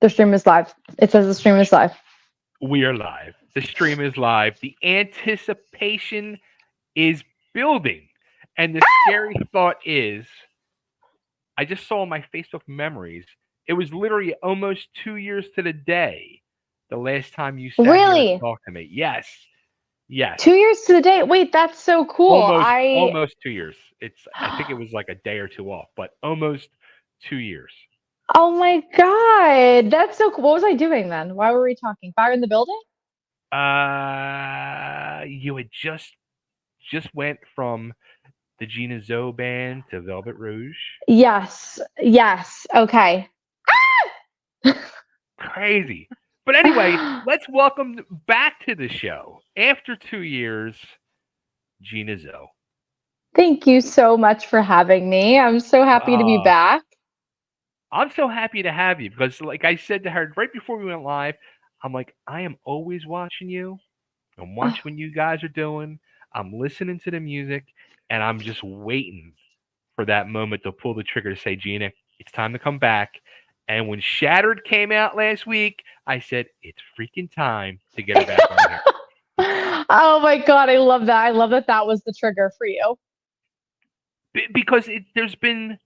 The stream is live. It says the stream is live. We are live. The stream is live. The anticipation is building. And the scary thought is, I just saw my Facebook memories. It was literally almost 2 years to the day the last time you sat here and Really? talked to me. Yes. Yes. 2 years to the day. Wait, that's so cool. Almost 2 years. I think it was like a day or two off, but almost 2 years. Oh my God. That's so cool. What was I doing then? Why were we talking? Fire in the building? You had just went from the Gina Zoe band to Velvet Rouge. Yes. Okay. Crazy. But anyway, let's welcome back to the show after 2 years, Gina Zoe. Thank you so much for having me. I'm so happy to be back. I'm so happy to have you because, like I said to her right before we went live, I'm like, I am always watching you. I'm watching what you guys are doing. I'm listening to the music, and I'm just waiting for that moment to pull the trigger to say, Gina, it's time to come back. And when Shattered came out last week, I said, it's freaking time to get her back on here. Oh my God, I love that. I love that that was the trigger for you. Because there's been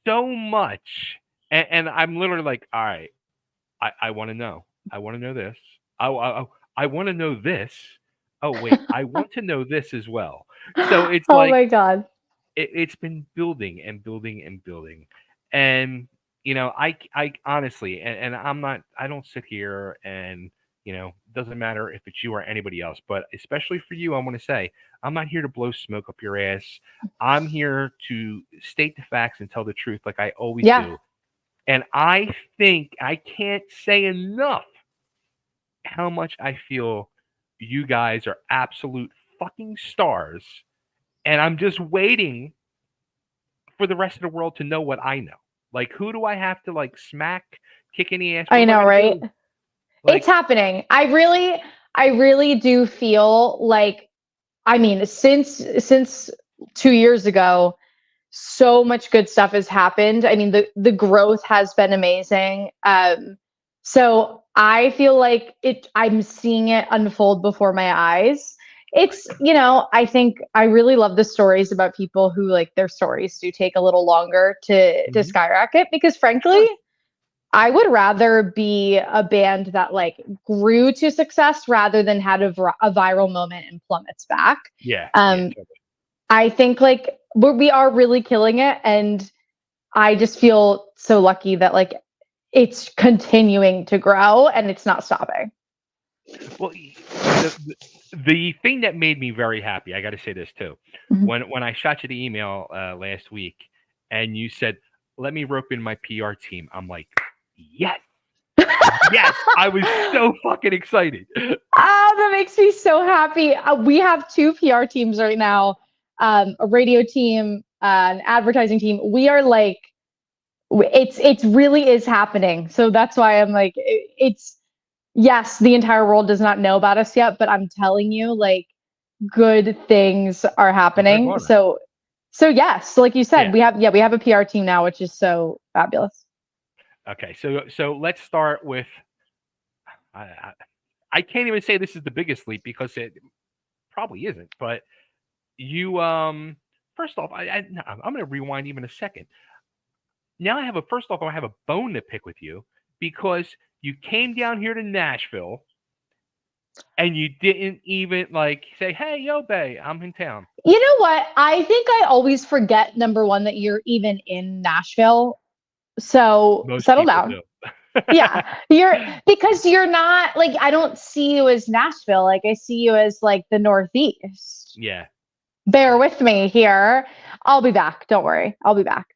so much, and I'm literally like, all right, I want to know. I want to know this. I want to know this. Oh, wait, I want to know this as well. So it's oh my God. It's been building and building and building. And, you know, I honestly, and I don't sit here and, you know, doesn't matter if it's you or anybody else, but especially for you, I want to say, I'm not here to blow smoke up your ass. I'm here to state the facts and tell the truth like I always do. And I think I can't say enough how much I feel you guys are absolute fucking stars. And I'm just waiting for the rest of the world to know what I know. Like, who do I have to, like, smack, kick in the ass? I know, right? Like, it's happening. I really do feel like, I mean, since 2 years ago, so much good stuff has happened. I mean, the growth has been amazing. So I feel like I'm seeing it unfold before my eyes. It's, you know, I think I really love the stories about people who, like, their stories do take a little longer to skyrocket, because frankly, I would rather be a band that, like, grew to success rather than had a viral moment and plummets back. Yeah. I think, like, we are really killing it, and I just feel so lucky that, like, it's continuing to grow and it's not stopping. Well, the thing that made me very happy, I got to say this too, when I shot you the email last week and you said, let me rope in my PR team, I'm like, yes. Yes, I was so fucking excited. That makes me so happy. We have 2 PR teams right now, a radio team, an advertising team. We are like, it really is happening. So that's why I'm like, yes, the entire world does not know about us yet, but I'm telling you, like, good things are happening. So yes, like you said, we have a PR team now, which is so fabulous. Okay, so let's start with. I can't even say this is the biggest leap because it probably isn't. But you, first off, I'm going to rewind even a second. Now I have a bone to pick with you because you came down here to Nashville and you didn't even, like, say, hey, yo, bae, I'm in town. You know what? I think I always forget, number one, that you're even in Nashville. So settle down. Yeah, because you're not, like, I don't see you as Nashville. Like, I see you as, like, the Northeast. Yeah. Bear with me here. I'll be back. Don't worry. I'll be back.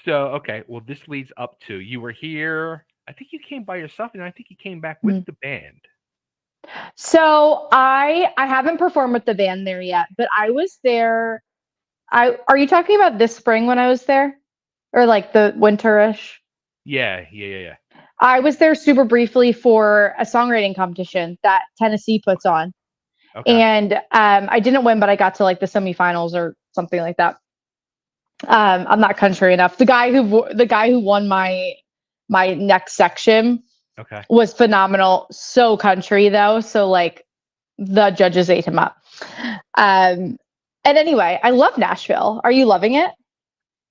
So, okay. Well, this leads up to, you were here. I think you came by yourself, and I think you came back with the band. So I haven't performed with the band there yet, but I was there. Are you talking about this spring when I was there? Or like the winterish? Yeah. I was there super briefly for a songwriting competition that Tennessee puts on. Okay. And I didn't win, but I got to, like, the semifinals or something like that. I'm not country enough. The guy who won my my next section Okay. was phenomenal. So country though. So like the judges ate him up. And anyway, I love Nashville. Are you loving it?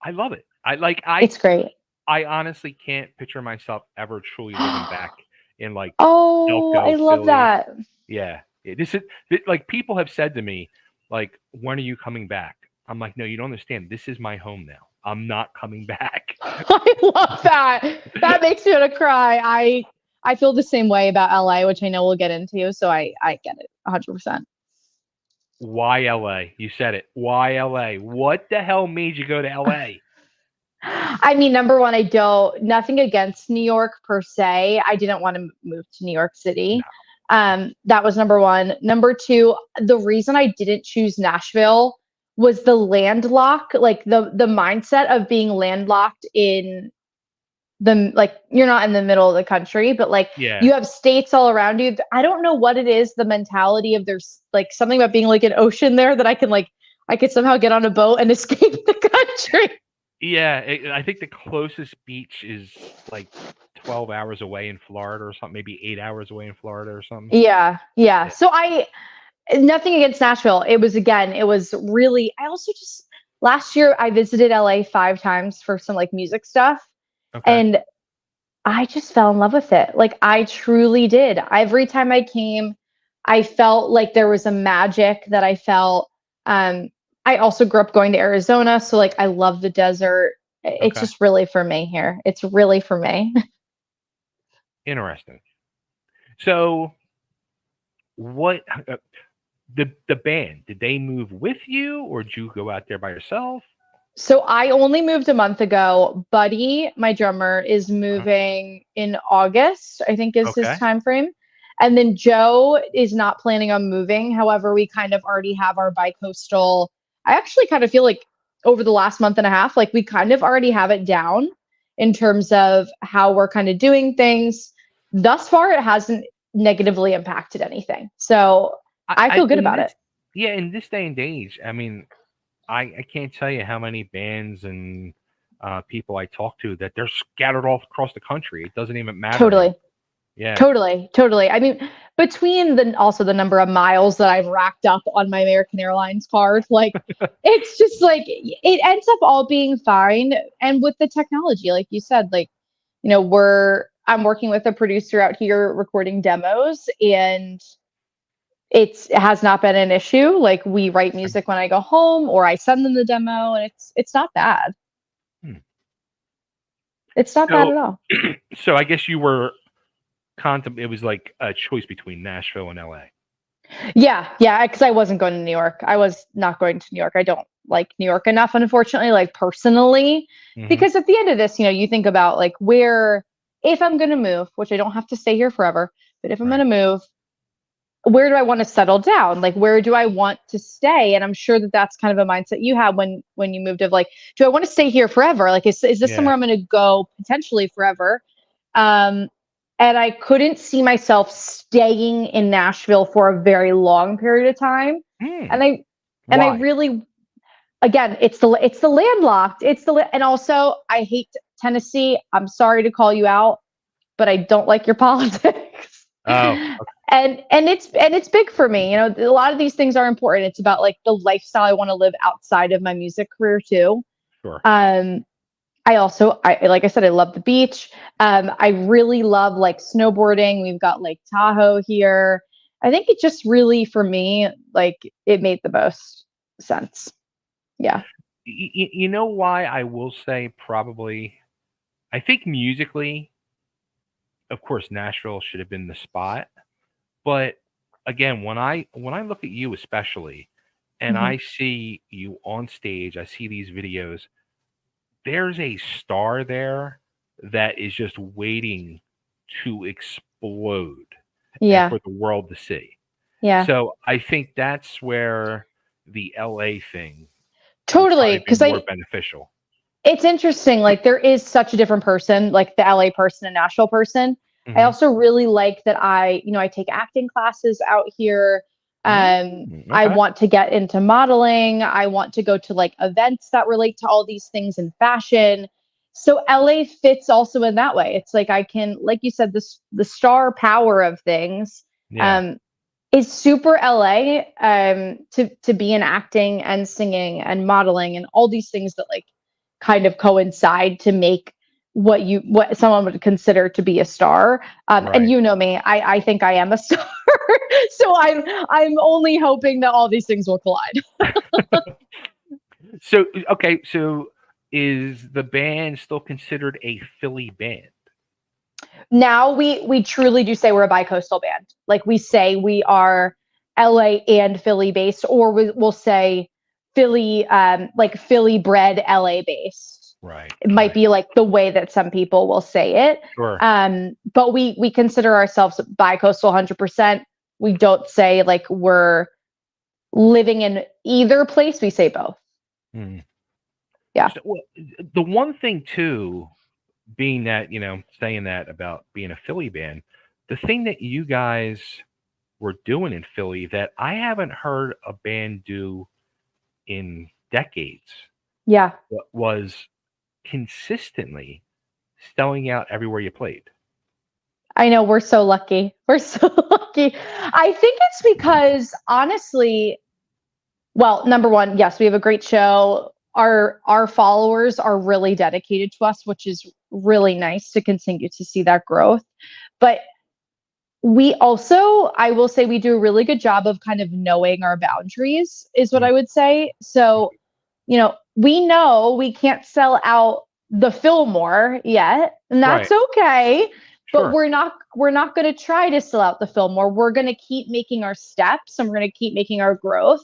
I love it. It's great. I honestly can't picture myself ever truly living back in like Oh, I Delco, love Philly. that. Yeah. This is like people have said to me, like, when are you coming back? I'm like, no, you don't understand. This is my home now. I'm not coming back. I love that. That makes me want to cry. I feel the same way about LA, which I know we'll get into. So I get it 100%. Why LA? You said it. Why LA? What the hell made you go to LA? I mean, number one, nothing against New York per se. I didn't want to move to New York City. No. That was number one. Number two, the reason I didn't choose Nashville was the landlock, like the mindset of being landlocked in like you're not in the middle of the country, but like Yeah. you have states all around you. I don't know what it is, the mentality of there's like something about being like an ocean there that I could somehow get on a boat and escape the country. Yeah, I think the closest beach is like 12 hours away in Florida or something, maybe 8 hours away in Florida or something. Yeah. Yeah. So nothing against Nashville. It was really, I also just, last year I visited LA 5 times for some like music stuff. Okay. And I just fell in love with it. Like I truly did. Every time I came, I felt like there was a magic that I felt. I also grew up going to Arizona, so like I love the desert. It's Okay. just really for me here. It's really for me. Interesting. So, what the band, did they move with you or did you go out there by yourself? So I only moved a month ago. Buddy, my drummer, is Uh-huh. moving in August, I think is his Okay. time frame. And then Joe is not planning on moving. However, we kind of already have our bi-coastal. I actually kind of feel like over the last month and a half, like we kind of already have it down in terms of how we're kind of doing things. Thus far, it hasn't negatively impacted anything. So I feel good In about this, it. yeah, in this day and age, I mean, I can't tell you how many bands and people I talk to that they're scattered all across the country. It doesn't even matter anymore. Totally. Yeah. Totally. I mean, between the number of miles that I've racked up on my American Airlines card, like it's just like it ends up all being fine. And with the technology, like you said, like, I'm working with a producer out here recording demos and it has not been an issue. Like we write music when I go home or I send them the demo and it's not bad. Hmm. It's not bad So, at all. so I guess you were it was like a choice between Nashville and LA. Yeah, because I wasn't going to New York. I was not going to New York. I don't like New York enough, unfortunately, like personally, Hmm. because at the end of this, you think about like if I'm going to move, which I don't have to stay here forever, but if I'm going Right. to move, where do I want to settle down? Like, where do I want to stay? And I'm sure that that's kind of a mindset you had when you moved of like, do I want to stay here forever? Like, is this Yeah. somewhere I'm going to go potentially forever? Um, and I couldn't see myself staying in Nashville for a very long period of time. Hmm. And I Why? really, again, it's the landlocked. And also I hate Tennessee. I'm sorry to call you out, but I don't like your politics. Oh, And it's big for me. A lot of these things are important. It's about like the lifestyle I want to live outside of my music career too. sure. I like I said, I love the beach. I really love like snowboarding. We've got Lake Tahoe here. I think it just really, for me, like it made the most sense. Yeah. You know why I will say probably, I think musically, of course, Nashville should have been the spot. But again, when I look at you especially, and Mhm. I see you on stage, I see these videos, there's a star there that is just waiting to explode and Yeah. for the world to see. Yeah. So I think that's where the LA thing would Totally. probably be Because more beneficial. it's interesting. Like there is such a different person, like the LA person and Nashville person. I Hmm. also really like that I take acting classes out here. I Okay. want to get into modeling. I want to go to like events that relate to all these things in fashion. So LA fits also in that way. It's like I can, like you said, the star power of things Yeah. is super LA, to be in acting and singing and modeling and all these things that like kind of coincide to make what someone would consider to be a star. And Right. you know me, I think I am a star. So I'm only hoping that all these things will collide. So okay, so is the band still considered a Philly band? Now we truly do say we're a bi-coastal band. Like we say we are LA and Philly based, or we'll say Philly, like Philly bred LA based. Right. It might Right. be like the way that some people will say it. Sure. But we consider ourselves bi-coastal 100%. We don't say like we're living in either place. We say both. Hmm. Yeah. So, well, the one thing too, being that saying that about being a Philly band, the thing that you guys were doing in Philly that I haven't heard a band do in decades Yeah. was consistently selling out everywhere you played. I know, we're so lucky. We're so lucky. I think it's because honestly, well, number one, yes, we have a great show. Our followers are really dedicated to us, which is really nice to continue to see that growth. But we also, I will say, we do a really good job of kind of knowing our boundaries, is what Mm. I would say. So, we know we can't sell out the Fillmore yet, and Right. that's okay. But Sure. we're not going to try to sell out the Fillmore. We're going to keep making our steps, and we're going to keep making our growth.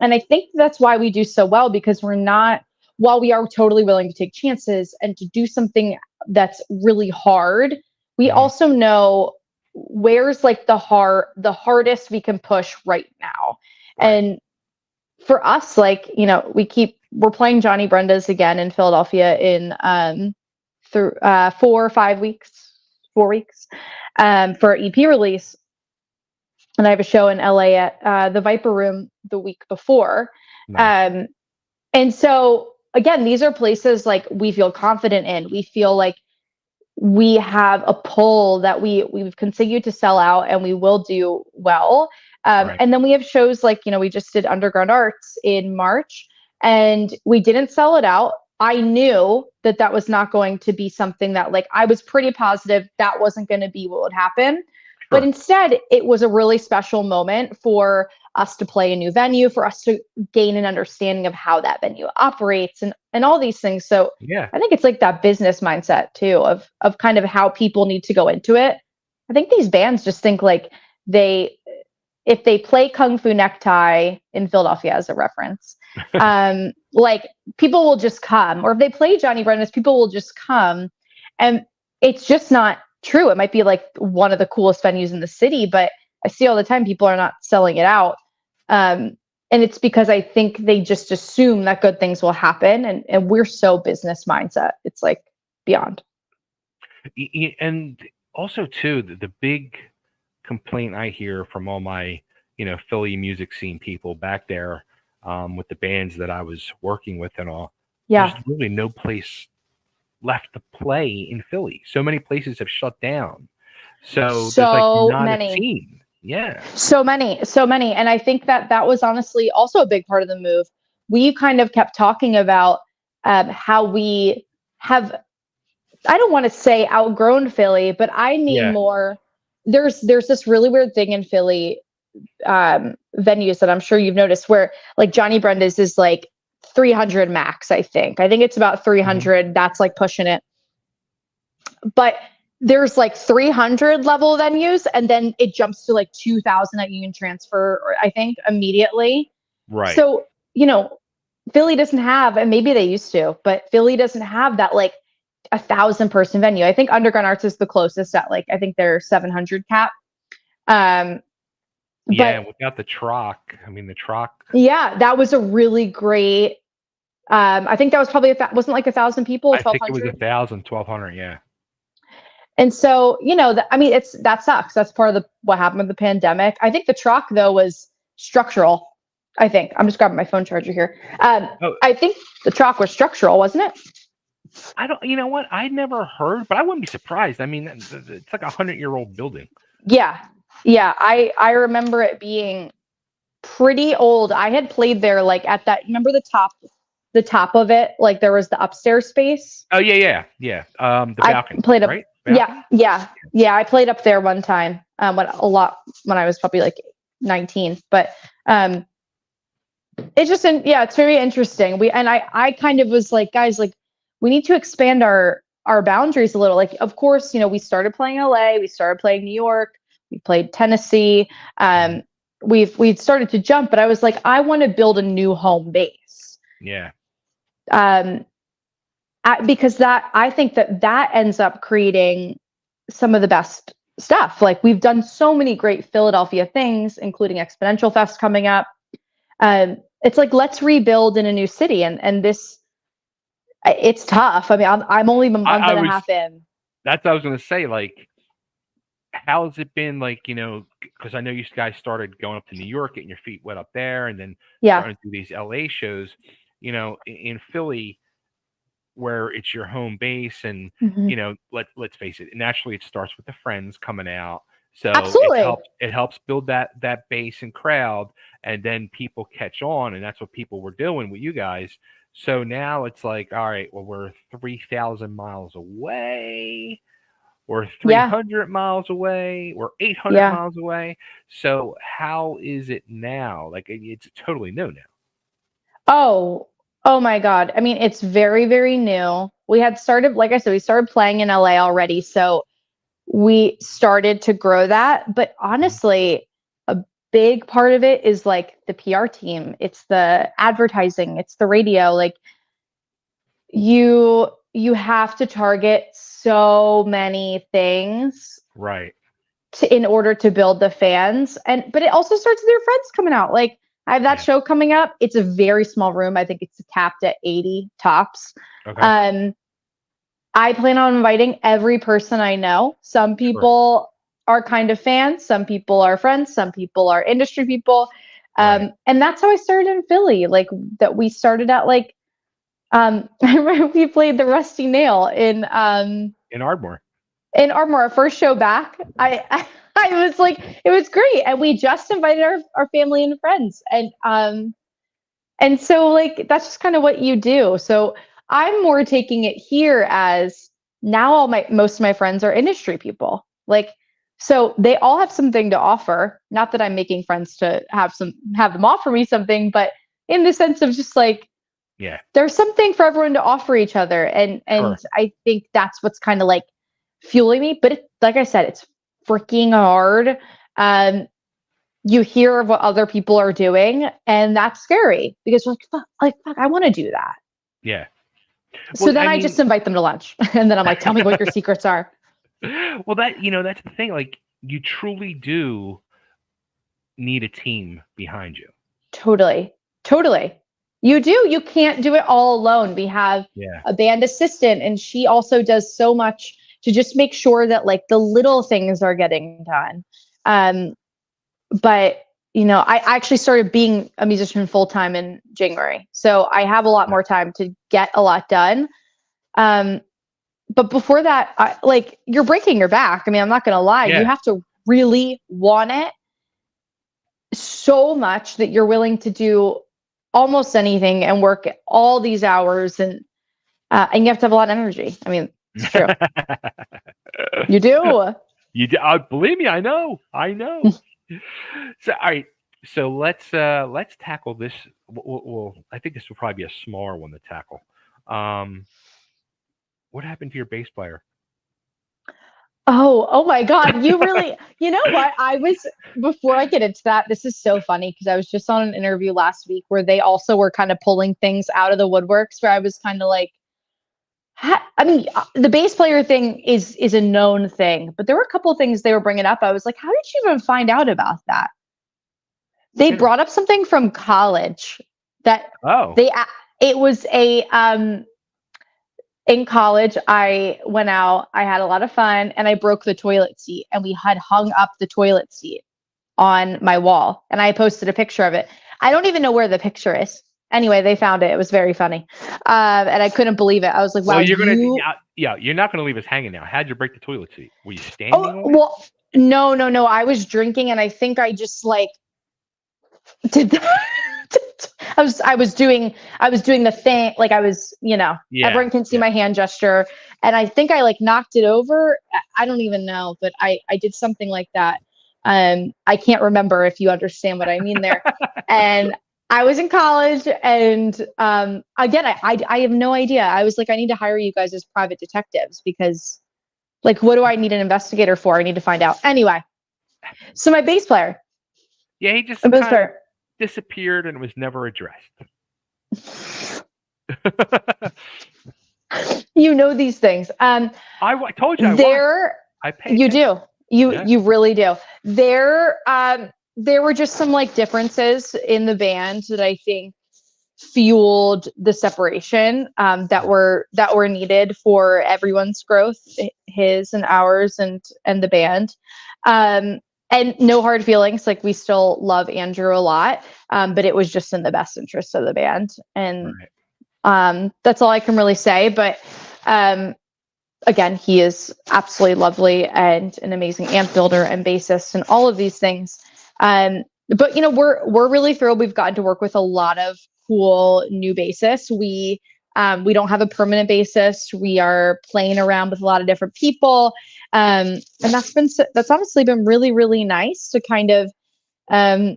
And I think that's why we do so well, because we're not, while we are totally willing to take chances and to do something that's really hard, we Mhm. also know where's like the hardest we can push right now. Right. And for us, like, we're playing Johnny Brenda's again in Philadelphia in through 4 or 5 weeks, 4 weeks, for EP release. And I have a show in LA at the Viper Room the week before. Nice. And so again, these are places like we feel confident in. We feel like we have a pull that we've continued to sell out, and we will do well. Right. And then we have shows like, we just did Underground Arts in March, and we didn't sell it out. I knew that that was not going to be something that, like, I was pretty positive that wasn't going to be what would happen. But Sure. instead, it was a really special moment for us to play a new venue, for us to gain an understanding of how that venue operates, and all these things. So Yeah. I think it's like that business mindset too of kind of how people need to go into it. I think these bands just think like if they play Kung Fu Necktie in Philadelphia as a reference, like people will just come. Or if they play Johnny Brenda's, people will just come. And it's just not true. It might be like one of the coolest venues in the city, but I see all the time people are not selling it out. And it's because I think they just assume that good things will happen. And we're so business mindset. It's like beyond. And also too, the big complaint I hear from all my Philly music scene people back there, with the bands that I was working with and all. Yeah. There's really no place left to play in Philly. So many places have shut down. So there's like So not a many. scene. Yeah. So many, so many. And I think that was honestly also a big part of the move. We kind of kept talking about how we have, I don't want to say outgrown Philly, but I mean Yeah. more. There's this really weird thing in Philly venues that I'm sure you've noticed, where like Johnny Brenda's is like 300 max. I think it's about 300. That's like pushing it. But there's like 300 level venues, and then it jumps to like 2,000 at Union Transfer, or I think immediately. Right. So, Philly doesn't have, and maybe they used to, but Philly doesn't have that like 1,000-person venue. I think Underground Arts is the closest at like, I think they're 700 cap. Yeah, But without the Troc. I mean, the Troc. yeah, that was a really great. I think that was probably wasn't like 1,000 people, I think it was 1,200. 1,000, 1,200. Yeah. And so, I mean, that sucks. That's part of what happened with the pandemic. I think the truck though was structural. I think I'm just grabbing my phone charger here. Oh, I think the truck was structural, wasn't it? I don't. You know what? I never heard, but I wouldn't be surprised. I mean, it's like 100-year-old building. Yeah. Yeah. I remember it being pretty old. I had played there like at that, remember the top of it? Like there was the upstairs space. Oh yeah. The I balcony, played up. right? Yeah. Balcony. Yeah. I played up there one time. When I was probably like 19, but, it's just, it's very interesting. I kind of was like, guys, like we need to expand our boundaries a little. Like, of course, we started playing LA, we started playing New York, we played Tennessee. Mhm. We've started to jump, but I was like, I want to build a new home base. Yeah. Um, because I think that ends up creating some of the best stuff. Like we've done so many great Philadelphia things, including Exponential Fest coming up. It's like, let's rebuild in a new city. And this, it's tough. I mean, I'm only a month and a half in. That's what I was going to say. Like, how's it been? Like, because I know you guys started going up to New York, getting your feet wet up there, and then starting to do these LA shows. In Philly, where it's your home base, and let's face it, naturally it starts with the friends coming out. So absolutely, it helps build that base and crowd, and then people catch on, and that's what people were doing with you guys. So now it's like, all right, well, we're 3,000 miles away, we're 300 miles away, we're 800 miles away. So how is it now? Like it's totally new now. Oh my God. I mean, it's very, very new. We had started, like I said, we started playing in LA already. So we started to grow that. But honestly, a big part of it is like the PR team. It's the advertising. It's the radio. Like you have to target so many things. Right. In order to build the fans. But it also starts with your friends coming out. Like I have that show coming up. It's a very small room. I think it's capped at 80 tops. Okay. I plan on inviting every person I know. Some people are kind of fans, some people are friends, some people are industry people. And that's how I started in Philly. Like that we started at like I remember we played the Rusty Nail in Ardmore. In Ardmore, our first show back. I was like, it was great. And we just invited our family and friends. And so like that's just kind of what you do. So I'm more taking it here as now most of my friends are industry people. Like so they all have something to offer. Not that I'm making friends to have them offer me something, but in the sense of just like there's something for everyone to offer each other. And I think that's what's kind of like fueling me. But like I said, it's freaking hard. You hear of what other people are doing, and that's scary because you're like, fuck, I want to do that. Yeah. So then I just invite them to lunch, and then I'm like, tell me what your secrets are. Well, that's the thing. Like, you truly do need a team behind you. Totally. You do. You can't do it all alone. We have a band assistant, and she also does so much to just make sure that like the little things are getting done. But I actually started being a musician full time in January, so I have a lot more time to get a lot done. But before that, like you're breaking your back. I mean, I'm not going to lie. You have to really want it so much that you're willing to do almost anything and work all these hours, and you have to have a lot of energy. I mean, it's true. You do. You do. Believe me, I know. So, all right. So let's tackle this. Well, I think this will probably be a smaller one to tackle. What happened to your bass player? Oh my God. You really, you know what? Before I get into that, this is so funny because I was just on an interview last week where they also were kind of pulling things out of the woodworks where I was kind of like, I mean, the bass player thing is a known thing, but there were a couple of things they were bringing up. I was like, how did you even find out about that? They brought up something from college that it was in college, I went out, I had a lot of fun, and I broke the toilet seat, and we had hung up the toilet seat on my wall, and I posted a picture of it. I don't even know where the picture is. Anyway, they found it. It was very funny. And I couldn't believe it. I was like, wow, Well, you're not gonna leave us hanging now. How'd you break the toilet seat? Were you standing Oh, on it? well, no. I was drinking and I think I just like did that. I was doing the thing, like I was, everyone can see my hand gesture, and I think I like knocked it over. I don't even know, but I did something like that. I can't remember, if you understand what I mean there. And I was in college, and again, I have no idea. I was like, I need to hire you guys as private detectives, because like, what do I need an investigator for? I need to find out. Anyway, so my bass player. Yeah, he just kind of disappeared and was never addressed. You know these things. I told you I paid. You do. You really do. There were just some like differences in the band that I think fueled the separation that were needed for everyone's growth, his and ours, and the band. And no hard feelings. Like, we still love Andrew a lot, but it was just in the best interest of the band, and that's all I can really say. But again, he is absolutely lovely and an amazing amp builder and bassist and all of these things. But we're really thrilled. We've gotten to work with a lot of cool new bassists. We don't have a permanent bassist. We are playing around with a lot of different people. And that's honestly been really, really nice to kind of, as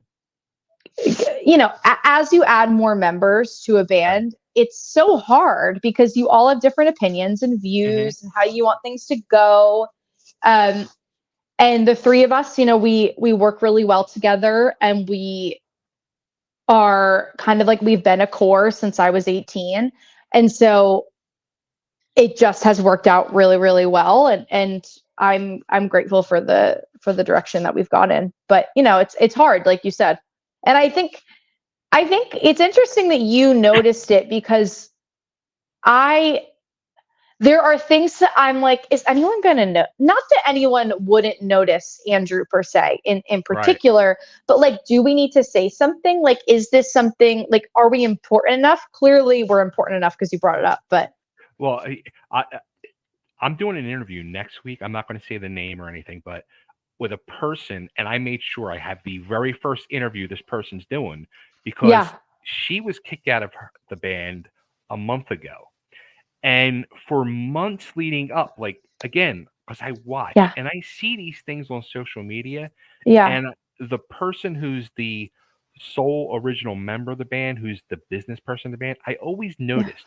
you add more members to a band, it's so hard because you all have different opinions and views and how you want things to go. And the three of us, we work really well together, and we are kind of like, we've been a core since I was 18. And so it just has worked out really, really well. And I'm grateful for the direction that we've gone in. But it's hard, like you said. And I think it's interesting that you noticed it, because there are things that I'm like, is anyone going to know? Not that anyone wouldn't notice Andrew per se in particular, but like, do we need to say something? Like, is this something, like, are we important enough? Clearly we're important enough because you brought it up, but. Well, I'm doing an interview next week. I'm not going to say the name or anything, but with a person, and I made sure I have the very first interview this person's doing, because she was kicked out of the band a month ago. And for months leading up, like, again, because I watch and I see these things on social media, and the person who's the sole original member of the band, who's the business person of the band, I always noticed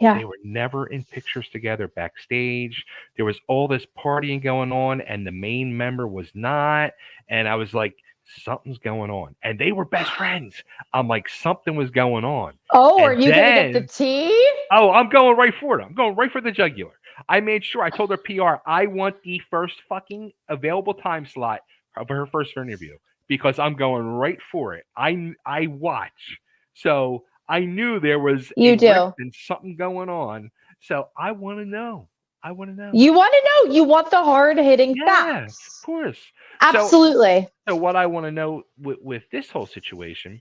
they were never in pictures together backstage. There was all this partying going on, and the main member was not. And I was like, something's going on. And they were best friends. I'm like, something was going on. Oh, are you going to get the tea? Oh, I'm going right for it. I'm going right for the jugular. I made sure, I told her PR, I want the first fucking available time slot of her first interview, because I'm going right for it. I watch. So I knew there was something going on. So I want to know. You want to know. You want the hard-hitting facts. Of course. Absolutely. So what I want to know with this whole situation,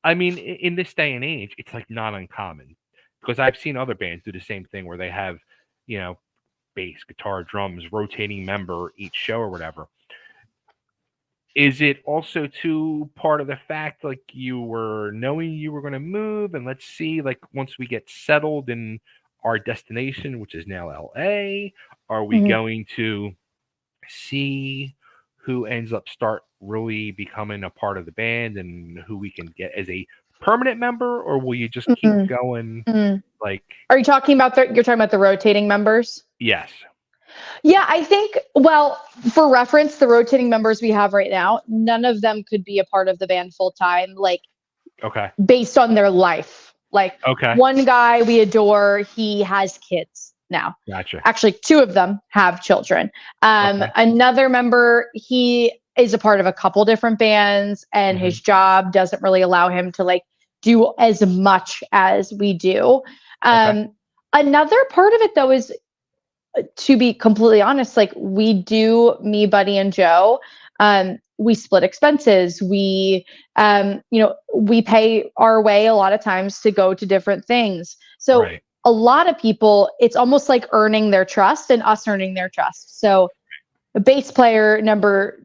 I mean, in this day and age, it's like not uncommon, because I've seen other bands do the same thing where they have, bass, guitar, drums, rotating member each show or whatever. Is it also too part of the fact, like, you were knowing you were going to move, and let's see, like, once we get settled in our destination, which is now LA, are we going to see who ends up start really becoming a part of the band, and who we can get as a permanent member, or will you just keep going? Like, are you talking about you're talking about the rotating members? Yes. Yeah, I think, well, for reference, the rotating members we have right now, none of them could be a part of the band full time, like, based on their life. Like, one guy we adore, he has kids now. Gotcha. Actually, two of them have children. Another member, he is a part of a couple different bands, and his job doesn't really allow him to like do as much as we do. Another part of it, though, is, to be completely honest, like, we do, me, Buddy, and Joe, we split expenses. We, we pay our way a lot of times to go to different things. So Right. a lot of people, it's almost like earning their trust and us earning their trust. So the bass player number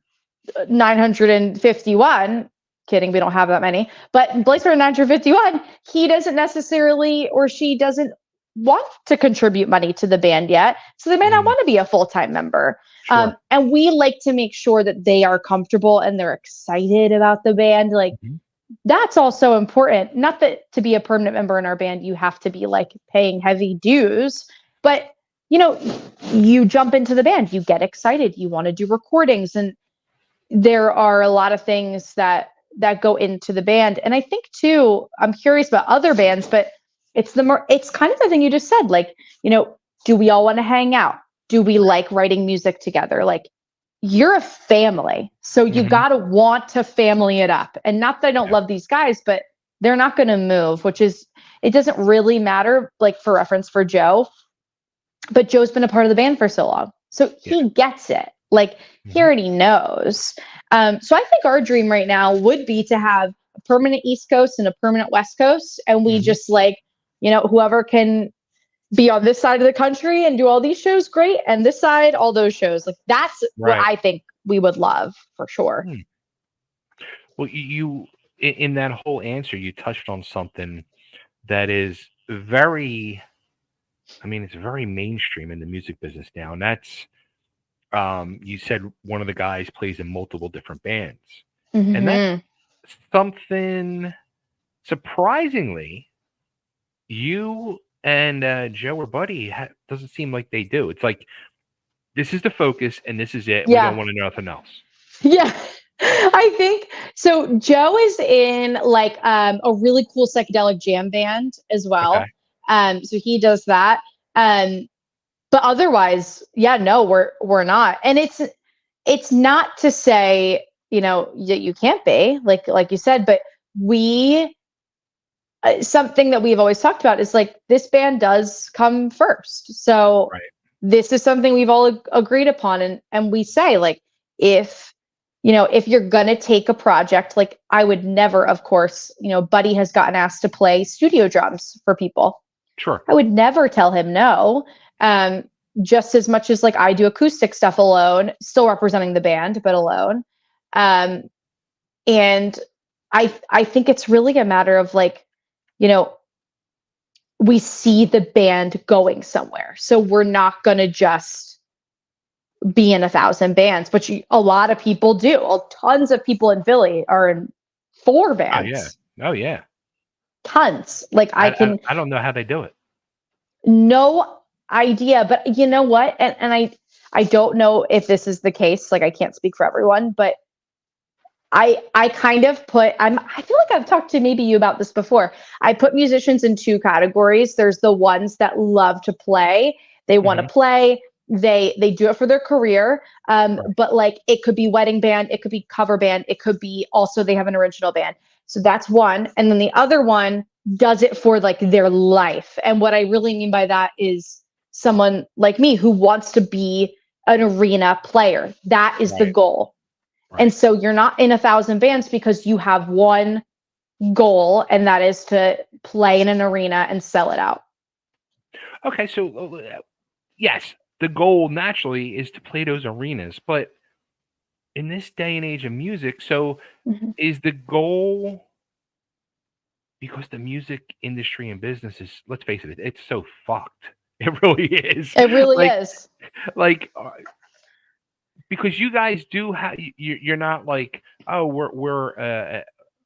951, kidding, we don't have that many, but bass player 951, he doesn't necessarily, or she doesn't want to contribute money to the band yet. So they may not want to be a full-time member. Sure. And we like to make sure that they are comfortable and they're excited about the band. Like, that's also important. Not that to be a permanent member in our band, you have to be like paying heavy dues, but you jump into the band, you get excited, you want to do recordings, and there are a lot of things that go into the band. And I think too, I'm curious about other bands, but it's kind of the thing you just said, like, do we all want to hang out? Do we like writing music together? Like, you're a family, so you got to want to family it up. And not that I don't love these guys, but they're not going to move, it doesn't really matter, like, for reference for Joe, but Joe's been a part of the band for so long, so he gets it. Like, he already knows. So I think our dream right now would be to have a permanent East Coast and a permanent West Coast, and we just, like, whoever can be on this side of the country and do all these shows, great, and this side, all those shows. Like, that's what I think we would love, for sure. Well, you in that whole answer, you touched on something that is very, it's very mainstream in the music business now, and that's, you said one of the guys plays in multiple different bands, and that's something surprisingly you and Joe or Buddy doesn't seem like they do. It's like, this is the focus and this is it. We don't want to know nothing else. Yeah. I think so. Joe is in like a really cool psychedelic jam band as well. Okay. So he does that. But otherwise, no, we're not. And it's not to say, you can't be, like you said, but we, something that we've always talked about is like, this band does come first. So this is something we've all agreed upon. And we say, like, if you're going to take a project, like, I would never, of course, Buddy has gotten asked to play studio drums for people. Sure. I would never tell him no. Just as much as, like, I do acoustic stuff alone, still representing the band, but alone. And I think it's really a matter of, like, we see the band going somewhere. So we're not going to just be in 1,000 bands, which a lot of people do. Tons of people in Philly are in 4 bands. Oh yeah. Tons. Like, I don't know how they do it. No idea, but you know what? And I don't know if this is the case. Like, I can't speak for everyone, but I kind of I feel like I've talked to maybe you about this before. I put musicians in 2 categories. There's the ones that love to play. They want to play. They do it for their career. But, like, it could be wedding band, it could be cover band, it could be also they have an original band. So that's one. And then the other one does it for, like, their life. And what I really mean by that is someone like me who wants to be an arena player. That is the goal. And so you're not in 1,000 bands because you have one goal, and that is to play in an arena and sell it out. Okay, so yes, the goal naturally is to play those arenas, but in this day and age of music, so is the goal, because the music industry and business is, let's face it, it's so fucked. It really is. It really is. Like, because you guys do have, you're not like, oh, we're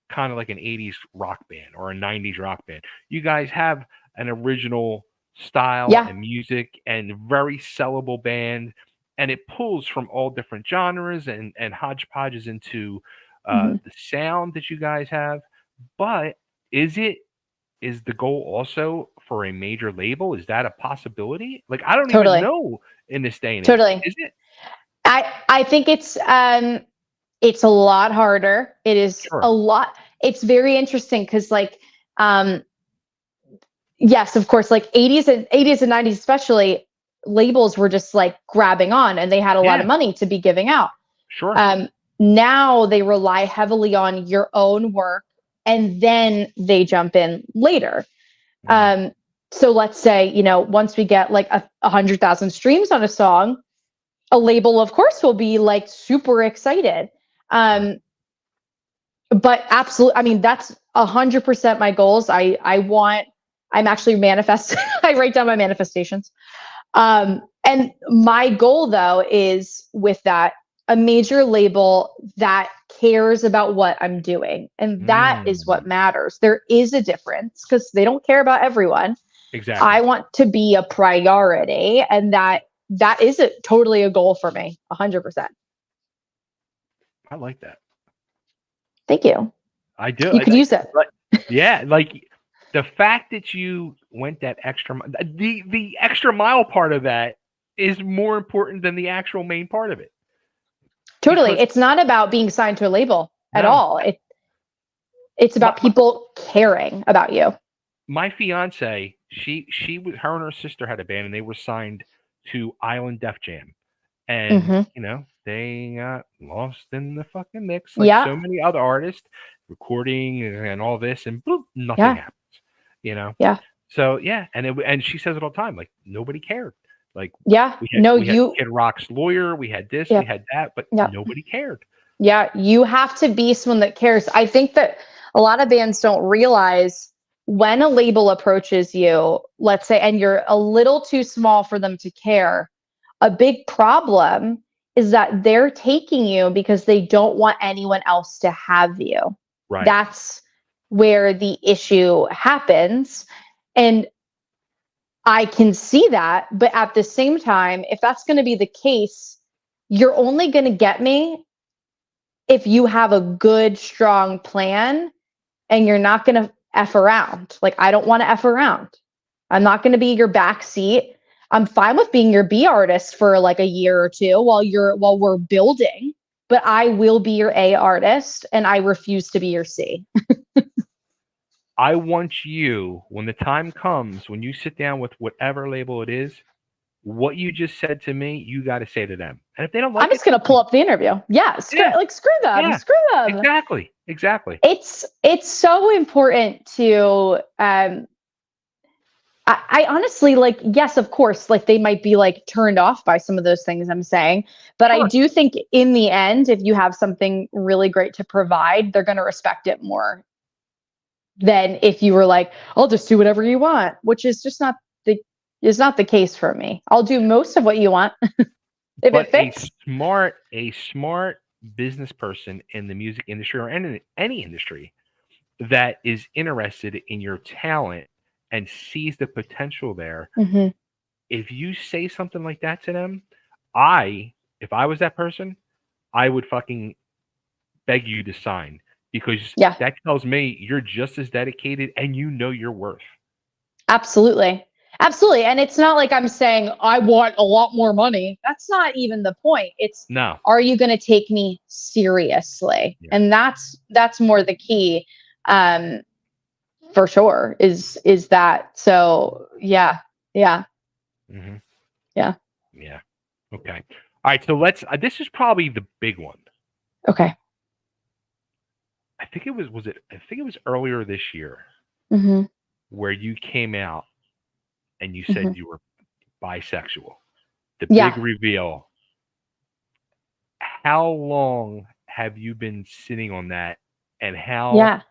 kind of like an 80s rock band or a 90s rock band. You guys have an original style and music and very sellable band, and it pulls from all different genres and hodgepodges into the sound that you guys have. But is the goal also for a major label? Is that a possibility? Like, I don't even know in this day and age. Is it? I think it's a lot harder. It is a lot. It's very interesting because, like, yes, of course, like 80s and 90s especially, labels were just, like, grabbing on, and they had a lot of money to be giving out. Sure. now they rely heavily on your own work, and then they jump in later. So let's say, once we get like 100,000 streams on a song, a label, of course, will be like super excited. But absolutely, I mean, that's 100% my goals. I'm actually manifesting. I write down my manifestations. And my goal, though, is with that, a major label that cares about what I'm doing. And that is what matters. There is a difference because they don't care about everyone. Exactly. I want to be a priority. And that is totally a goal for me, 100%. I like that. Thank you. I do. You could use it. Yeah, like the fact that you went that extra, the extra mile part of that is more important than the actual main part of it. Totally. It's not about being signed to a label at all. It's about people caring about you. My fiance, her and her sister had a band, and they were signed to Island Def Jam, and they got lost in the fucking mix like so many other artists, recording and all this, and boop, nothing happens. Yeah. So and she says it all the time, like nobody cared. Like we had Kid Rock's lawyer, we had this, we had that, but nobody cared. Yeah, you have to be someone that cares. I think that a lot of bands don't realize when a label approaches you, let's say, and you're a little too small for them to care, a big problem is that they're taking you because they don't want anyone else to have you. Right. That's where the issue happens. And I can see that, but at the same time, if that's going to be the case, you're only going to get me if you have a good, strong plan and you're not going to F around. Like, I don't want to F around. I'm not going to be your backseat. I'm fine with being your B artist for like a year or two while we're building, but I will be your A artist and I refuse to be your C. I want you, when the time comes, when you sit down with whatever label it is, what you just said to me, you got to say to them. And if they don't like I'm just going to pull up the interview. Screw them. Yeah, screw them. Exactly. It's so important to, I honestly, like, yes, of course, like they might be like turned off by some of those things I'm saying, but I do think in the end, if you have something really great to provide, they're going to respect it more than if you were like, I'll just do whatever you want, which is just not the case for me. I'll do most of what you want if it fits. A smart business person in the music industry or any industry that is interested in your talent and sees the potential there. Mm-hmm. If you say something like that to them, if I was that person, I would fucking beg you to sign. Because that tells me you're just as dedicated and you know your worth. Absolutely. And it's not like I'm saying I want a lot more money. That's not even the point. It's are you going to take me seriously? Yeah. And that's more the key, for sure. Is that so? Yeah. Mm-hmm. Yeah. Okay. All right. So this is probably the big one. Okay. I think it was earlier this year where you came out and you said you were bisexual. The big reveal. How long have you been sitting on that, and how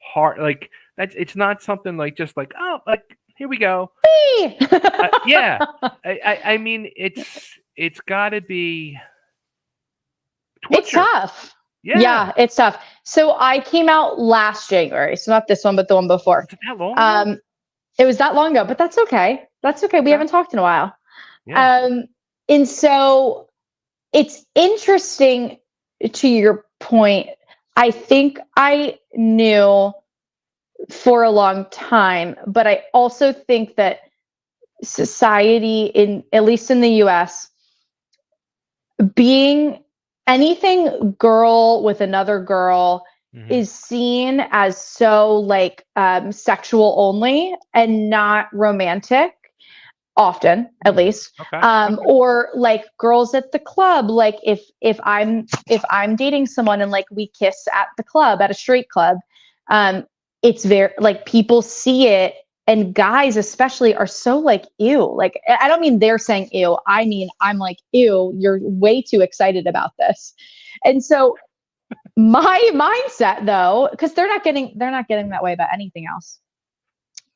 hard? Like it's not something like just like, oh, like here we go. I mean, it's got to be torture. It's tough. Yeah, it's tough. So I came out last January. So not this one, but the one before. Was it that long ago? It was that long ago, but that's okay. We haven't talked in a while. Yeah. And so it's interesting to your point. I think I knew for a long time, but I also think that society, at least in the US, being anything girl with another girl is seen as so like sexual only and not romantic. often, at least. Okay. Okay. Or like girls at the club, like if I'm dating someone and like we kiss at the club, at a straight club, it's very like people see it, and guys especially are so like, ew. Like, I don't mean they're saying ew, I mean I'm like, ew, you're way too excited about this. And so my mindset though, because they're not getting that way about anything else.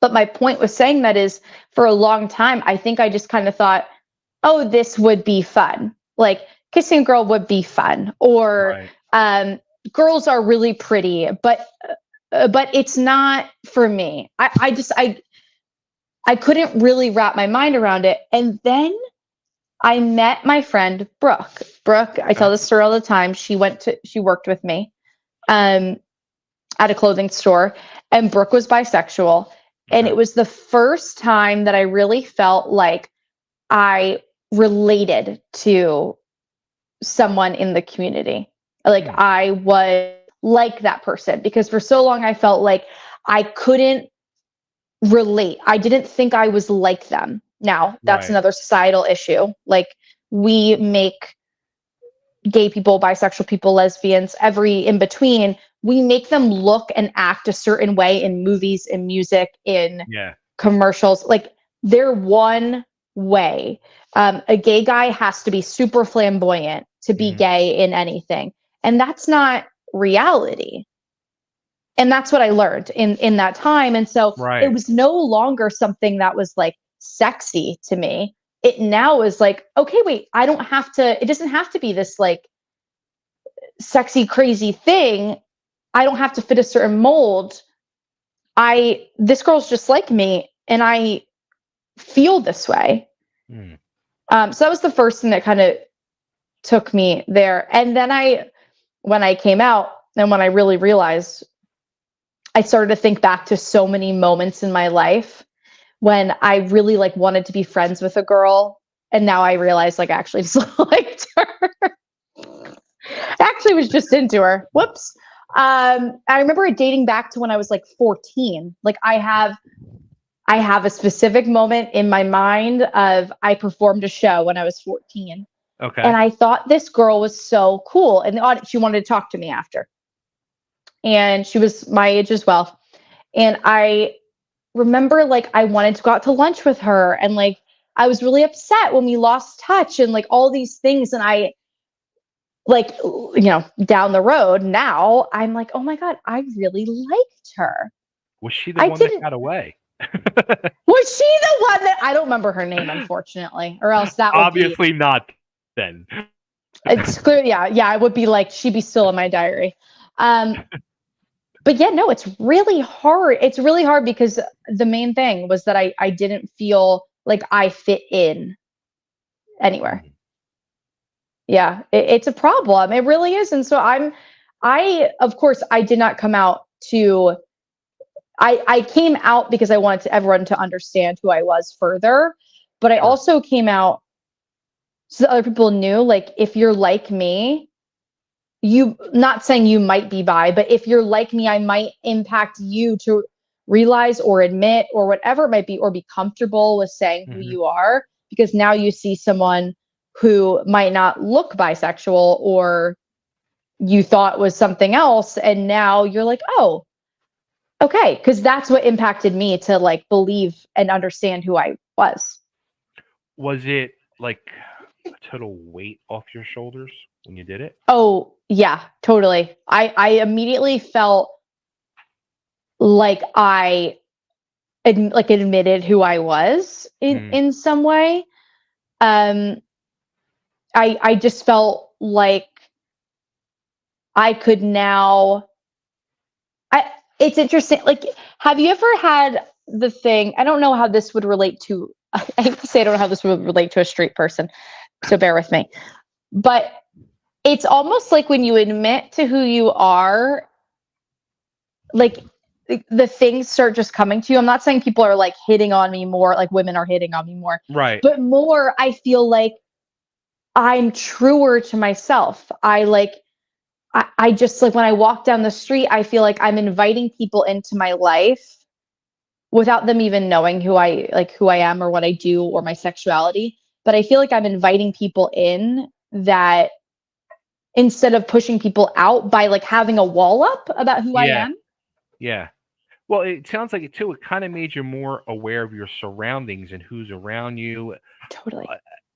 But my point with saying that is, for a long time, I think I just kind of thought, oh, this would be fun. Like kissing a girl would be fun, or Right. girls are really pretty, but it's not for me. I couldn't really wrap my mind around it. And then I met my friend Brooke. Brooke, I tell Okay. this story all the time. She worked with me um, at a clothing store, and Brooke was bisexual. And Okay. it was the first time that I really felt like I related to someone in the community. Like Hmm. I was like that person, because for so long I felt like I couldn't relate. I didn't think I was like them. Now, that's Right. another societal issue. Like we make gay people, bisexual people, lesbians, every in between, we make them look and act a certain way in movies, in music, in Yeah. commercials. Like they're one way. A gay guy has to be super flamboyant to be Hmm. gay in anything. And that's not reality. And that's what I learned in that time. And so it Right. was no longer something that was like sexy to me. It now is like, okay, wait, it doesn't have to be this like sexy, crazy thing. I don't have to fit a certain mold. This girl's just like me, and I feel this way. Hmm. So that was the first thing that kind of took me there. And then when I came out and when I really realized, I started to think back to so many moments in my life when I really like wanted to be friends with a girl. And now I realize like I actually just liked her. Actually was just into her. Whoops. I remember dating back to when I was like 14. Like I have a specific moment in my mind of I performed a show when I was 14. And Okay. I thought this girl was so cool. And the audience, she wanted to talk to me after. And she was my age as well. And I remember like I wanted to go out to lunch with her. And like I was really upset when we lost touch and like all these things. And I like, down the road now, I'm like, oh my God, I really liked her. Was she the I one that didn't got away? Was she the one that I don't remember her name, unfortunately, or else that would be Obviously not then. it's clear. Yeah, yeah, I would be like, she'd be still in my diary. Um, but yeah, no, it's really hard. It's really hard because the main thing was that I didn't feel like I fit in anywhere. Hmm. Yeah, it's a problem. It really is. And so I of course I did not come out to I came out because I wanted everyone to understand who I was further, but I Sure. also came out so that other people knew, like, if you're like me, you not saying you might be bi, but if you're like me, I might impact you to realize or admit or whatever it might be, or be comfortable with saying who Hmm. you are, because now you see someone who might not look bisexual or you thought was something else. And now you're like, oh, okay. Because that's what impacted me to like believe and understand who I was. Was it like a total weight off your shoulders when you did it? Oh, yeah, totally. I immediately felt like like admitted who I was Mm. in some way. Um, I just felt like I could now. I It's interesting. Like, have you ever had the thing? I don't know how this would relate to. I hate to say I don't know how this would relate to a straight person, so bear with me. But it's almost like when you admit to who you are, like the things start just coming to you. I'm not saying people are like hitting on me more, like women are hitting on me more, Right. but more I feel like I'm truer to myself. I just like when I walk down the street, I feel like I'm inviting people into my life without them even knowing who I am or what I do or my sexuality. But I feel like I'm inviting people in that instead of pushing people out by like having a wall up about who I Yeah. am. Yeah. Well, it sounds like it too. It kind of made you more aware of your surroundings and who's around you, Totally. uh,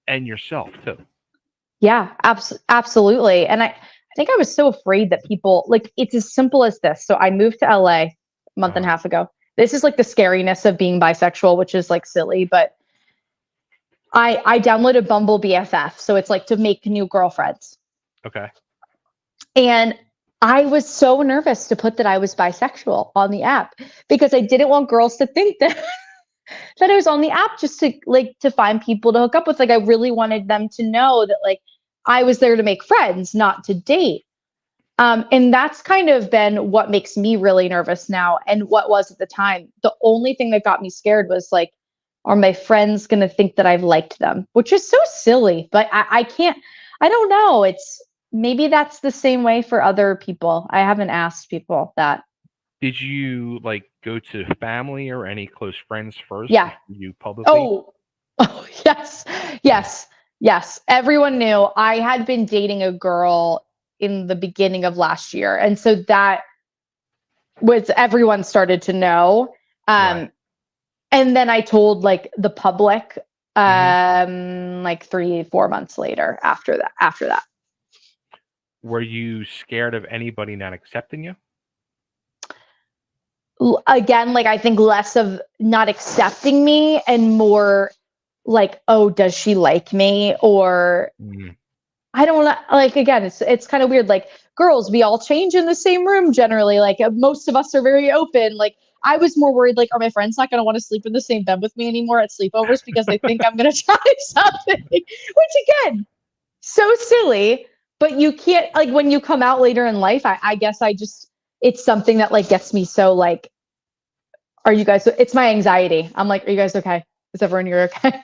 and yourself too. Yeah, absolutely. And I think I was so afraid that people like it's as simple as this. So I moved to LA a month and a Uh-huh. half ago. This is like the scariness of being bisexual, which is like silly, but I downloaded Bumble BFF. So it's like to make new girlfriends. Okay. And I was so nervous to put that I was bisexual on the app because I didn't want girls to think that that I was on the app just to like to find people to hook up with. Like I really wanted them to know that like I was there to make friends, not to date. And that's kind of been what makes me really nervous now. And what was at the time, the only thing that got me scared was like, are my friends going to think that I've liked them? Which is so silly, but I can't, I don't know. It's maybe that's the same way for other people. I haven't asked people that. Did you like go to family or any close friends first Yeah. before you publicly? Oh, oh yes, yes, yes. Everyone knew I had been dating a girl in the beginning of last year, and so that was everyone started to know. Right. And then I told like the public, Hmm. like 3, 4 months later after that. Were you scared of anybody not accepting you? Again, like I think less of not accepting me and more like, oh, does she like me? Or Mm. I don't know. Like again, it's kind of weird. Like girls, we all change in the same room generally. Like most of us are very open. Like I was more worried. Like, are my friends not going to want to sleep in the same bed with me anymore at sleepovers because they think I'm going to try something? Which again, so silly. But you can't like when you come out later in life. I guess I just it's something that like gets me so like. Are you guys? It's my anxiety. I'm like, are you guys okay? Is everyone here okay?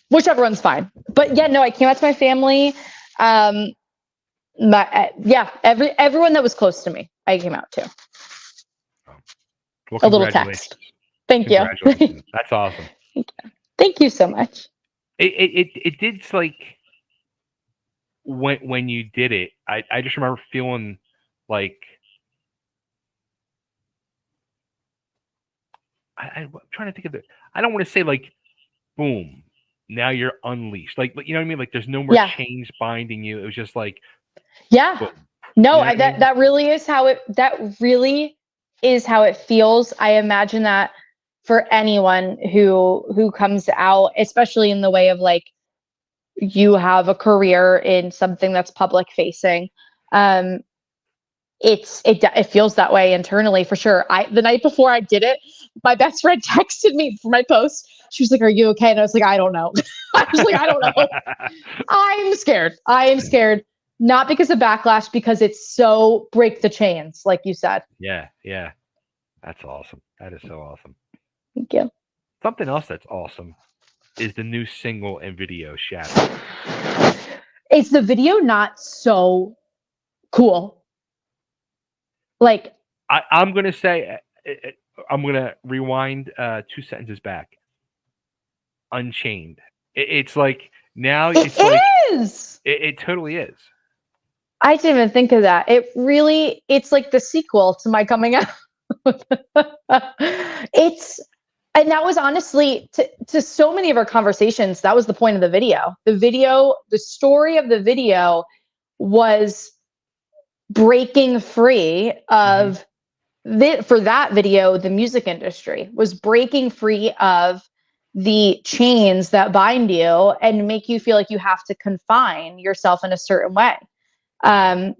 Which everyone's fine. But yeah, no, I came out to my family. Um, yeah, everyone that was close to me, I came out to. Well, A little congratulations. text. Thank you. Congratulations. That's awesome. Thank you so much. It did like when you did it, I just remember feeling like I'm trying to think of it. I don't want to say like boom, now you're unleashed. Like you know what I mean? Like there's no more Yeah. chains binding you. It was just like Yeah. boom. No, You know what I mean? that really is how it feels. I imagine that for anyone who comes out, especially in the way of like you have a career in something that's public facing. Um, it feels that way internally for sure. The night before I did it, my best friend texted me for my post. She was like, "Are you okay?" And I was like, "I don't know." I was like, "I don't know. I'm scared. I am scared." Not because of backlash, because it's so break the chains, like you said. Yeah, yeah. That's awesome. That is so awesome. Thank you. Something else that's awesome is the new single and video Shattered. Is the video not so cool? Like, I'm gonna say I'm gonna rewind 2 sentences back. Unchained. It's like now it it's like is. it totally is. I didn't even think of that. It's like the sequel to my coming out. it's and that was honestly to so many of our conversations, that was the point of the video. The story of the video was breaking free Hmm. of for that video, the music industry was breaking free of the chains that bind you and make you feel like you have to confine yourself in a certain way. Um,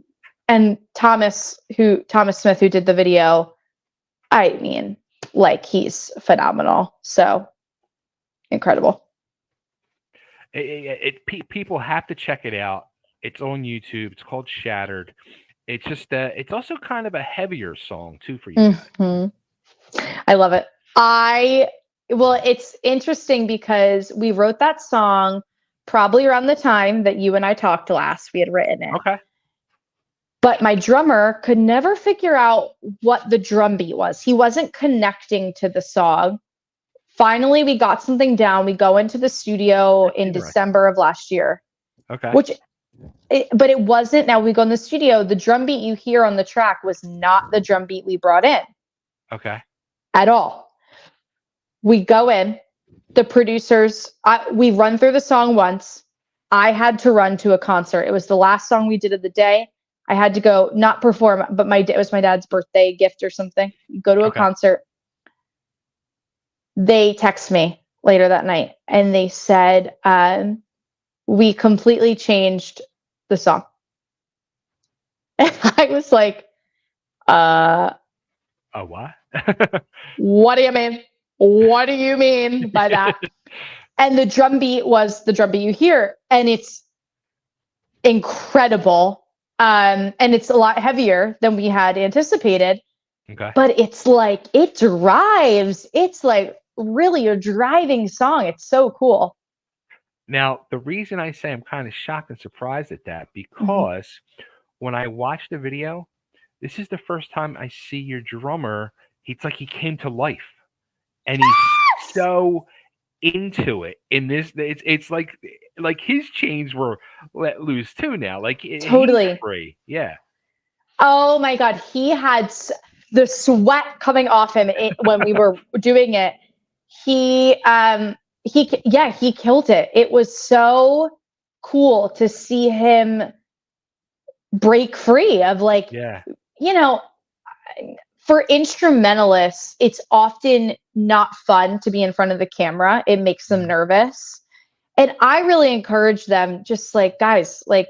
and Thomas Smith, who did the video, I mean, like he's phenomenal. So incredible. People have to check it out. It's on YouTube. It's called Shattered. It's just it's also kind of a heavier song too for you guys. Mm-hmm. I love it. Well, it's interesting because we wrote that song probably around the time that you and I talked last. We had written it. Okay. But my drummer could never figure out what the drum beat was. He wasn't connecting to the song. Finally, we got something down. We go into the studio in December of last year. Okay. But it wasn't. Now we go in the studio. The drum beat you hear on the track was not the drum beat we brought in. Okay. At all. We go in. The producers, we run through the song once. I had to run to a concert. It was the last song we did of the day. I had to go, not perform, but it was my dad's birthday gift or something. Go to a concert. They text me later that night and they said, we completely changed the song. And I was like, what? What do you mean? What do you mean by that? And the drum beat was the drum beat you hear, and it's incredible. And it's a lot heavier than we had anticipated. Okay. But it's like, it drives. It's like really a driving song. It's so cool. Now, the reason I say I'm kind of shocked and surprised at that, because when I watched the video, this is the first time I see your drummer. It's like he came to life, and he's so into it. In this, it's like his chains were let loose too now. Like totally he's free. Yeah. Oh my God, he had the sweat coming off him when we were doing it. He killed it. It was so cool to see him break free of for instrumentalists, it's often not fun to be in front of the camera. It makes them nervous. And I really encourage them, just like, guys, like,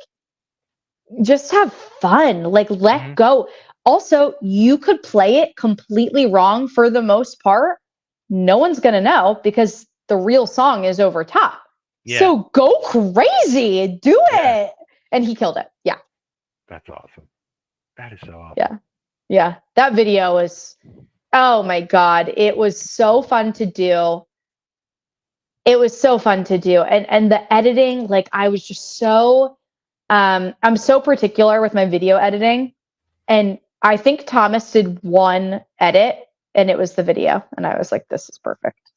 just have fun, like, let go. Also, you could play it completely wrong for the most part. No one's going to know because the real song is over top. Yeah. So go crazy, do it. And he killed it. Yeah. That's awesome. That is so awesome. Yeah. Yeah. That video was, oh my God. It was so fun to do. It was so fun to do. And the editing, like, I was just so, I'm so particular with my video editing. And I think Thomas did one edit and it was the video. And I was like, this is perfect.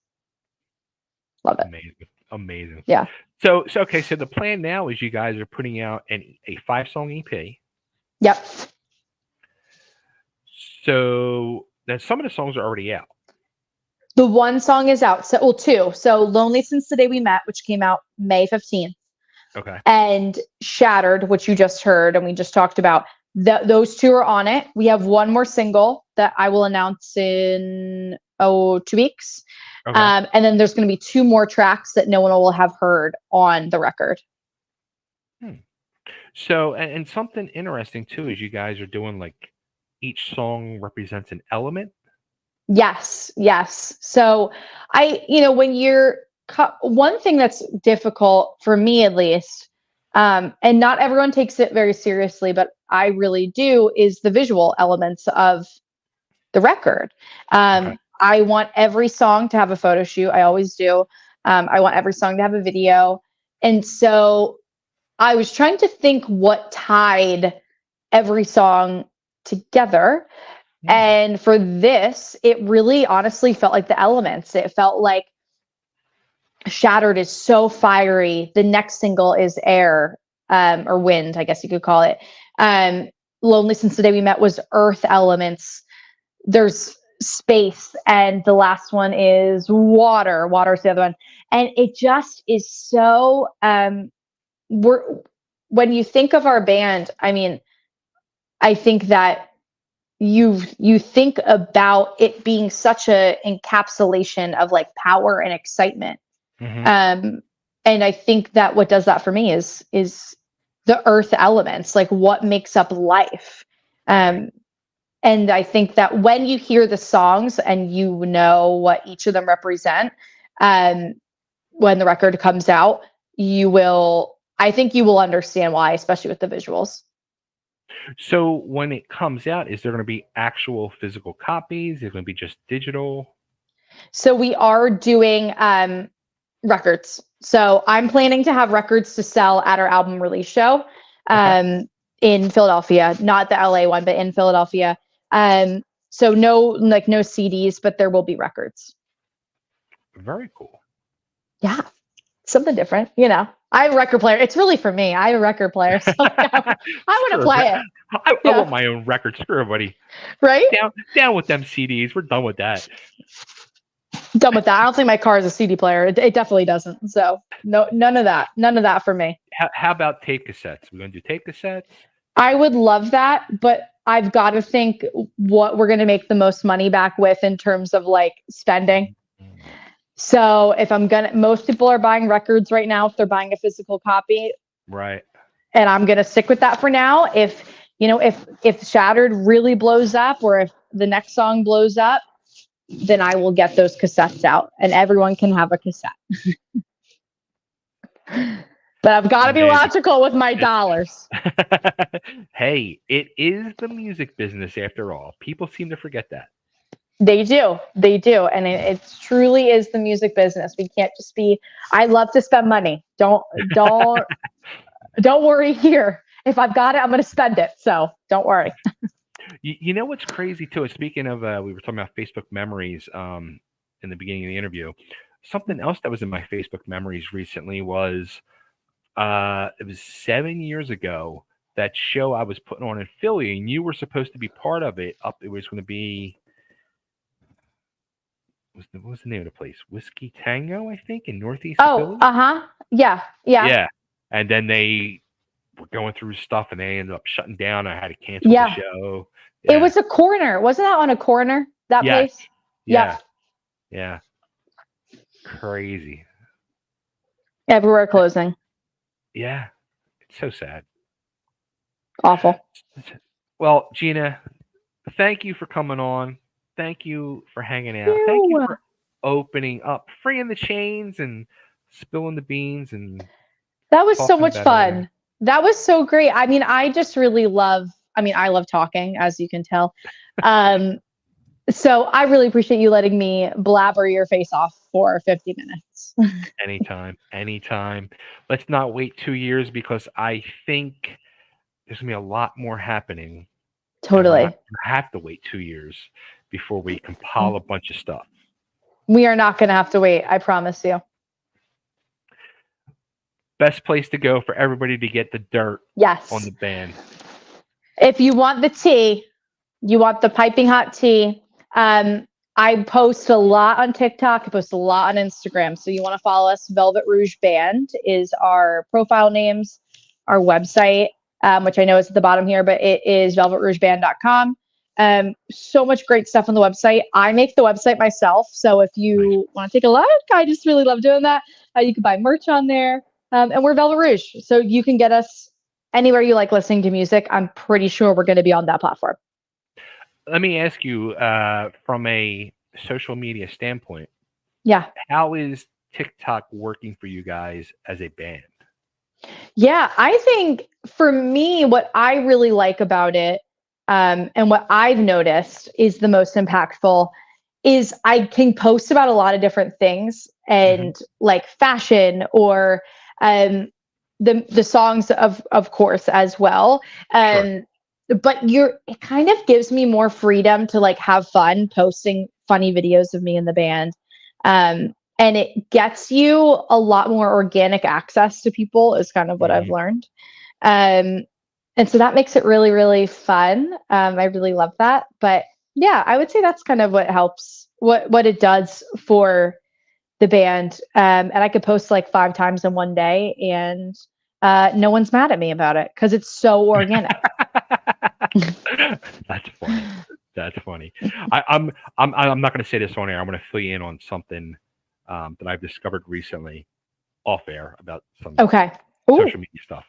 Love it. Amazing. Yeah. So okay. So the plan now is you guys are putting out a 5-song EP. Yep. So then some of the songs are already out. The one song is out. So, well, two. So Lonely Since the Day We Met, which came out May 15th. Okay. And Shattered, which you just heard and we just talked about. Those two are on it. We have one more single that I will announce in 2 weeks. Okay. And then there's going to be 2 more tracks that no one will have heard on the record. So, and something interesting too is you guys are doing like each song represents an element. Yes. So when you're, one thing that's difficult for me at least, and not everyone takes it very seriously, but I really do, is the visual elements of the record. Okay. I want every song to have a photo shoot. I always do. I want every song to have a video. And so I was trying to think what tied every song together. And for this, it really honestly felt like the elements. It felt like Shattered is so fiery. The next single is air, or wind, I guess you could call it. Lonely Since the Day We Met was earth elements. There's space, and the last one is water. Water's the other one. And it just is so, when you think of our band, I mean, I think that you think about it being such a encapsulation of like power and excitement. And I think that what does that for me is the earth elements, like what makes up life. And I think that when you hear the songs and you know what each of them represent, when the record comes out, I think you will understand why, especially with the visuals. So when it comes out, is there going to be actual physical copies? Is it going to be just digital? So we are doing records. So I'm planning to have records to sell at our album release show. Okay. in Philadelphia, not the LA one, but in Philadelphia. So no CDs, but there will be records. Very cool. Yeah, something different, you know. I have a record player. It's really for me. I have a record player, so I want to play it. I want my own record. Screw everybody. Right? Down with them CDs. We're done with that. Done with that. I don't think my car is a CD player. It definitely doesn't. So no, none of that. None of that for me. How about tape cassettes? We're gonna do tape cassettes. I would love that, but I've got to think what we're going to make the most money back with in terms of like spending. So if most people are buying records right now, if they're buying a physical copy. Right. And I'm going to stick with that for now. If Shattered really blows up, or if the next song blows up, then I will get those cassettes out and everyone can have a cassette. But I've got to be logical with my dollars. Hey, it is the music business after all. People seem to forget that. They do. And it truly is the music business. We can't just be, I love to spend money. Don't worry here. If I've got it, I'm going to spend it. So don't worry. You know what's crazy too? Speaking of, we were talking about Facebook memories in the beginning of the interview. Something else that was in my Facebook memories recently was it was 7 years ago, that show I was putting on in Philly, and you were supposed to be part of it. It was going to be, what was the name of the place? Whiskey Tango, I think, in Northeast Philly. Yeah. And then they were going through stuff, and they ended up shutting down. I had to cancel the show. Yeah. It was a corner. Wasn't that on a corner, that place? Yeah. Yeah. Crazy. Everywhere closing. Yeah. It's so sad. Awful. Well, Gina, thank you for coming on. Thank you for hanging out. Thank you for opening up, freeing the chains and spilling the beans. And that was so much fun. That was so great. I mean, I love talking, as you can tell. So I really appreciate you letting me blabber your face off for 50 minutes. Anytime. Let's not wait 2 years, because I think there's going to be a lot more happening. Totally. We have to wait 2 years before we compile a bunch of stuff. We are not going to have to wait. I promise you. Best place to go for everybody to get the dirt on the band. If you want the tea, you want the piping hot tea. I post a lot on TikTok. I post a lot on Instagram. So you want to follow us. Velvet Rouge Band is our profile names. Our website, which I know is at the bottom here, but it is velvetrougeband.com. So much great stuff on the website. I make the website myself. So if you want to take a look, I just really love doing that. You can buy merch on there. And we're Velvet Rouge. So you can get us anywhere you like listening to music. I'm pretty sure we're going to be on that platform. Let me ask you, from a social media standpoint. Yeah. How is TikTok working for you guys as a band? Yeah, I think for me, what I really like about it, and what I've noticed is the most impactful, is I can post about a lot of different things, and like fashion, or the songs of course as well. Sure. But it kind of gives me more freedom to like have fun posting funny videos of me and the band. And it gets you a lot more organic access to people, is kind of what I've learned. And so that makes it really, really fun. I really love that. But yeah, I would say that's kind of what helps, what it does for the band. And I could post like 5 times in one day, and no one's mad at me about it because it's so organic. That's funny. I'm not going to say this on air. I'm going to fill you in on something that I've discovered recently off air about some social media stuff.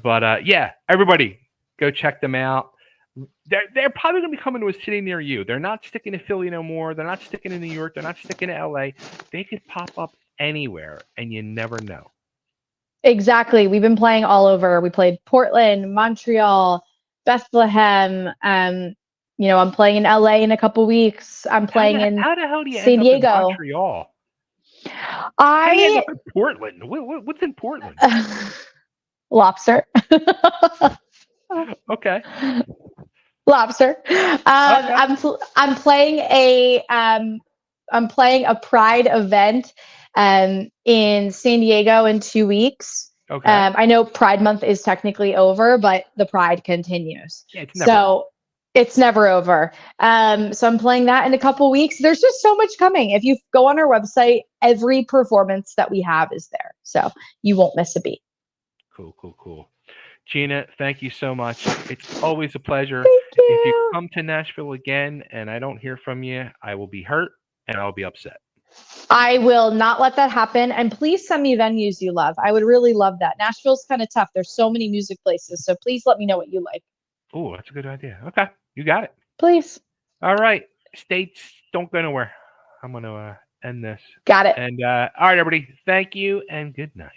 But yeah, everybody go check them out. They're probably going to be coming to a city near you. They're not sticking to Philly no more. They're not sticking to New York. They're not sticking to LA. They could pop up anywhere, and you never know. Exactly. We've been playing all over. We played Portland, Montreal, Bethlehem. I'm playing in LA in a couple weeks. I'm playing in how the hell do you San end Diego. Up in Montreal? How do you end up in Portland? What's in Portland? Lobster. Okay. Lobster. Okay. I'm playing a Pride event in San Diego in 2 weeks. Okay. I know Pride Month is technically over, but the Pride continues. Yeah, it's never over. So it's never over. So I'm playing that in a couple weeks. There's just so much coming. If you go on our website, every performance that we have is there. So you won't miss a beat. Cool. Gina, thank you so much. It's always a pleasure. Thank If you you. come to Nashville again and I don't hear from you, I will be hurt and I'll be upset. I will not let that happen. And please send me venues you love. I would really love that. Nashville's kind of tough. There's so many music places. So please let me know what you like. Oh, that's a good idea. Okay. You got it. Please. All right. States, don't go nowhere. I'm going to end this. Got it. And all right, everybody. Thank you and good night.